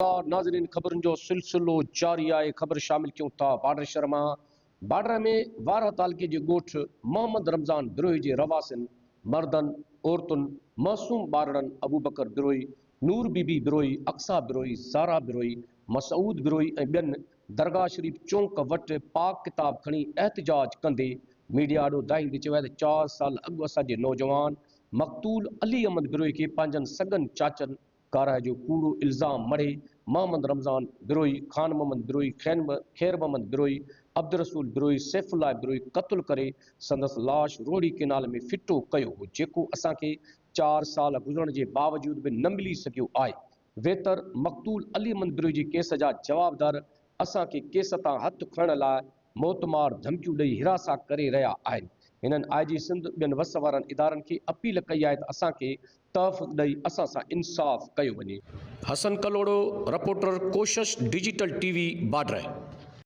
नाज़रीन ख़बरुनि जो सिलसिलो जारी आहे। ख़बर शामिल कयूं था बाडर शहर मां। बाडर में वारा तालुके जे ॻोठ मोहम्मद रमज़ान बिरोही जे रवासिन मर्दन औरतुन मासूम ॿारड़नि अबू बकर बिरोही, नूर बीबी बिरोही, अक्सा बिरोही, ज़ारा बिरोही, मसूद बिरोही ऐं ॿियनि दरगाह शरीफ़ चौंक वटि पाक किताब खणी एहतिजाज कंदे मीडिया ॾो दाईंदे चयो आहे त 4 साल अॻु असांजे नौजवान मक़तूल अली अहमद बिरोही खे पंहिंजनि सगन चाचनि काराए जो कूड़ो इल्ज़ाम मड़े मोहम्मद रमज़ान बिरोही, खान मोहम्मद बिरोही, खैर मोहम्मद बिरोही, अब्दुल रसूल बिरोही, सैफुल्लाह बिरोही क़त्ल करे संदसि लाश रोड़ी केनाल में फिटो कयो हो, जेको असांखे 4 साल गुज़रण जे बावजूद बि न मिली सघियो आहे। वेतर मक़तूल अली अहमद बिरोही जे केस जा जवाबदार असांखे केस तां हथ खणण लाइ मोतमार धमकियूं ॾेई हिरासा करे रहिया आहिनि। हिननि IG सिंध ॿियनि वस वारनि इदारनि खे अपील कई आहे त असांखे तहफ़ुज़ ॾेई असां सां इंसाफ़ कयो वञे। हसन कलोड़ो, रिपोर्टर कोशिश डिजिटल TV बाडर।